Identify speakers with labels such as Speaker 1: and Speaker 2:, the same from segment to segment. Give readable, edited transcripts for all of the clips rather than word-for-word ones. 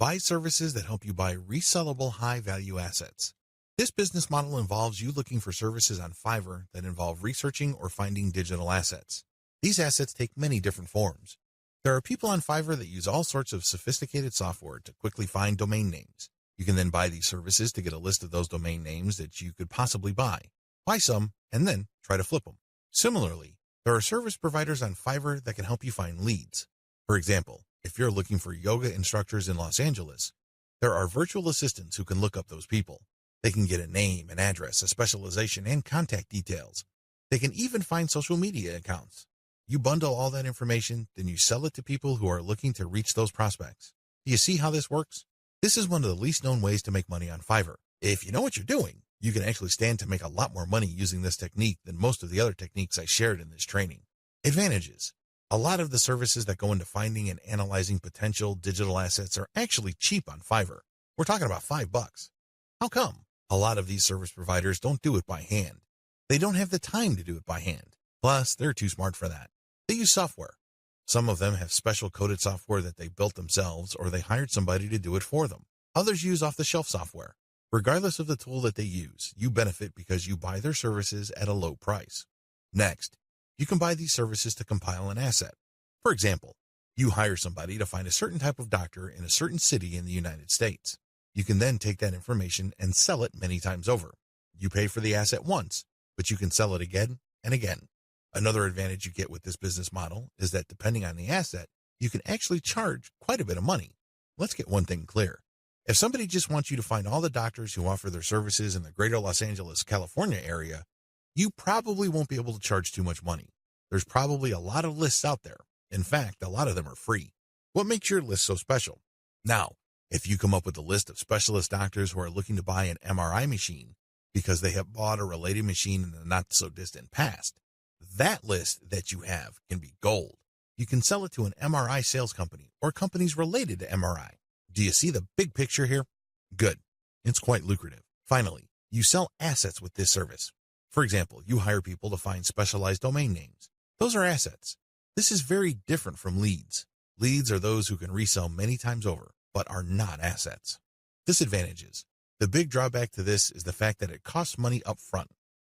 Speaker 1: Buy services that help you buy resellable high-value assets. This business model involves you looking for services on Fiverr that involve researching or finding digital assets. These assets take many different forms. There are people on Fiverr that use all sorts of sophisticated software to quickly find domain names. You can then buy these services to get a list of those domain names that you could possibly buy. Buy some, and then try to flip them. Similarly, there are service providers on Fiverr that can help you find leads. For example, if you're looking for yoga instructors in Los Angeles, there are virtual assistants who can look up those people. They can get a name, an address, a specialization, and contact details. They can even find social media accounts. You bundle all that information, then you sell it to people who are looking to reach those prospects. Do you see how this works? This is one of the least known ways to make money on Fiverr. If you know what you're doing, you can actually stand to make a lot more money using this technique than most of the other techniques I shared in this training. Advantages. A lot of the services that go into finding and analyzing potential digital assets are actually cheap on Fiverr. We're talking about $5. How come? A lot of these service providers don't do it by hand. They don't have the time to do it by hand. Plus, they're too smart for that. They use software. Some of them have special coded software that they built themselves or they hired somebody to do it for them. Others use off-the-shelf software. Regardless of the tool that they use, you benefit because you buy their services at a low price. Next, you can buy these services to compile an asset. For example, you hire somebody to find a certain type of doctor in a certain city in the United States. You can then take that information and sell it many times over. You pay for the asset once, but you can sell it again and again. Another advantage you get with this business model is that depending on the asset, you can actually charge quite a bit of money. Let's get one thing clear. If somebody just wants you to find all the doctors who offer their services in the greater Los Angeles, California area, you probably won't be able to charge too much money. There's probably a lot of lists out there. In fact, a lot of them are free. What makes your list so special? Now, if you come up with a list of specialist doctors who are looking to buy an MRI machine because they have bought a related machine in the not-so-distant past, that list that you have can be gold. You can sell it to an MRI sales company or companies related to MRI. Do you see the big picture here? Good. It's quite lucrative. Finally, you sell assets with this service. For example, you hire people to find specialized domain names. Those are assets. This is very different from leads. Leads are those who can resell many times over, but are not assets. Disadvantages. The big drawback to this is the fact that it costs money up front.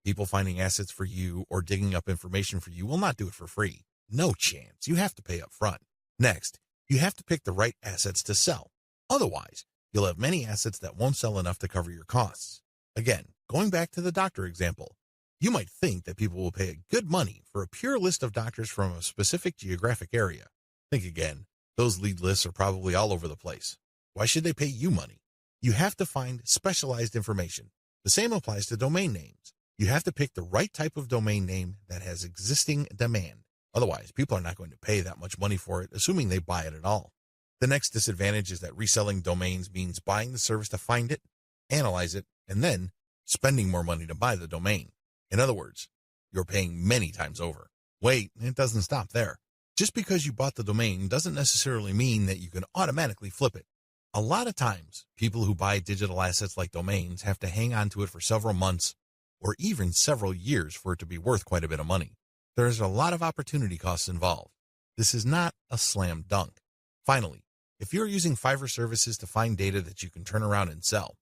Speaker 1: People finding assets for you or digging up information for you will not do it for free. No chance. You have to pay up front. Next, you have to pick the right assets to sell. Otherwise, you'll have many assets that won't sell enough to cover your costs. Again, going back to the doctor example, you might think that people will pay good money for a pure list of doctors from a specific geographic area. Think again. Those lead lists are probably all over the place. Why should they pay you money? You have to find specialized information. The same applies to domain names. You have to pick the right type of domain name that has existing demand. Otherwise, people are not going to pay that much money for it, assuming they buy it at all. The next disadvantage is that reselling domains means buying the service to find it, analyze it, and then spending more money to buy the domain. In other words, you're paying many times over. Wait, it doesn't stop there. Just because you bought the domain doesn't necessarily mean that you can automatically flip it. A lot of times, people who buy digital assets like domains have to hang on to it for several months or even several years for it to be worth quite a bit of money. There's a lot of opportunity costs involved. This is not a slam dunk. Finally, if you're using Fiverr services to find data that you can turn around and sell,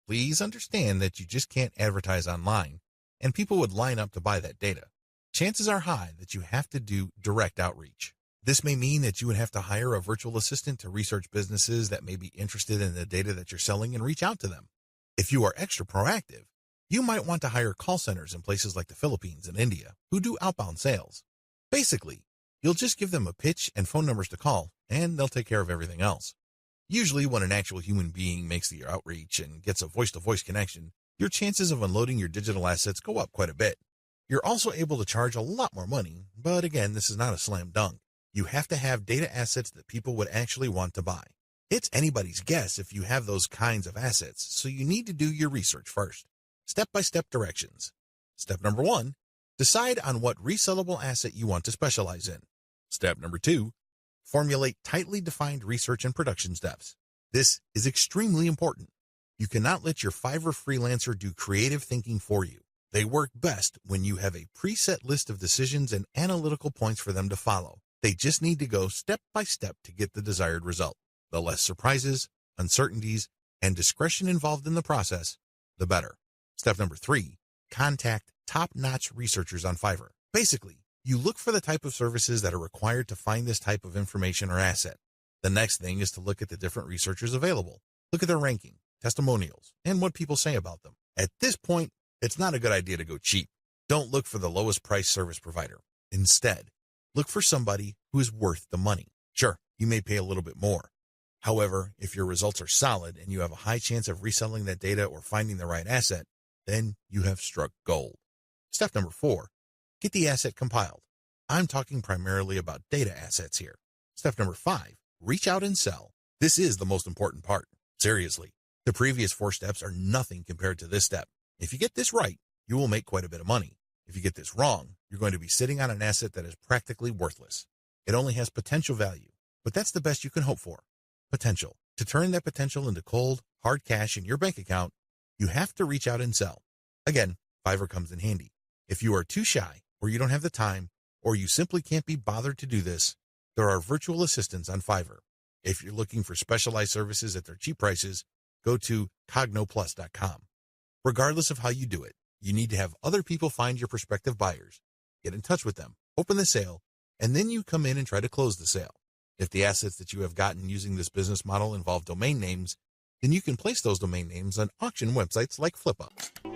Speaker 1: please understand that you just can't advertise online and people would line up to buy that data. Chances are high that you have to do direct outreach. This may mean that you would have to hire a virtual assistant to research businesses that may be interested in the data that you're selling and reach out to them. If you are extra proactive, you might want to hire call centers in places like the Philippines and India who do outbound sales. Basically, you'll just give them a pitch and phone numbers to call, and they'll take care of everything else. Usually when an actual human being makes the outreach and gets a voice-to-voice connection, your chances of unloading your digital assets go up quite a bit. You're also able to charge a lot more money, but again, this is not a slam dunk. You have to have data assets that people would actually want to buy. It's anybody's guess if you have those kinds of assets, so you need to do your research first. Step-by-step directions. Step number 1, decide on what resellable asset you want to specialize in. Step number 2, formulate tightly defined research and production steps. This is extremely important. You cannot let your Fiverr freelancer do creative thinking for you. They work best when you have a preset list of decisions and analytical points for them to follow. They just need to go step by step to get the desired result. The less surprises, uncertainties, and discretion involved in the process, the better. Step number 3, contact top-notch researchers on Fiverr. Basically, you look for the type of services that are required to find this type of information or asset. The next thing is to look at the different researchers available. Look at their ranking, testimonials, and what people say about them. At this point, it's not a good idea to go cheap. Don't look for the lowest price service provider. Instead, look for somebody who is worth the money. Sure, you may pay a little bit more. However, if your results are solid and you have a high chance of reselling that data or finding the right asset, then you have struck gold. Step number 4, get the asset compiled. I'm talking primarily about data assets here. Step number 5, reach out and sell. This is the most important part. Seriously, the previous 4 steps are nothing compared to this step. If you get this right, you will make quite a bit of money. If you get this wrong, you're going to be sitting on an asset that is practically worthless. It only has potential value, but that's the best you can hope for. Potential. To turn that potential into cold, hard cash in your bank account, you have to reach out and sell. Again, Fiverr comes in handy. If you are too shy, or you don't have the time, or you simply can't be bothered to do this, there are virtual assistants on Fiverr. If you're looking for specialized services at their cheap prices, go to cognoplus.com. Regardless of how you do it, you need to have other people find your prospective buyers, get in touch with them, open the sale, and then you come in and try to close the sale. If the assets that you have gotten using this business model involve domain names, then you can place those domain names on auction websites like FlipUp.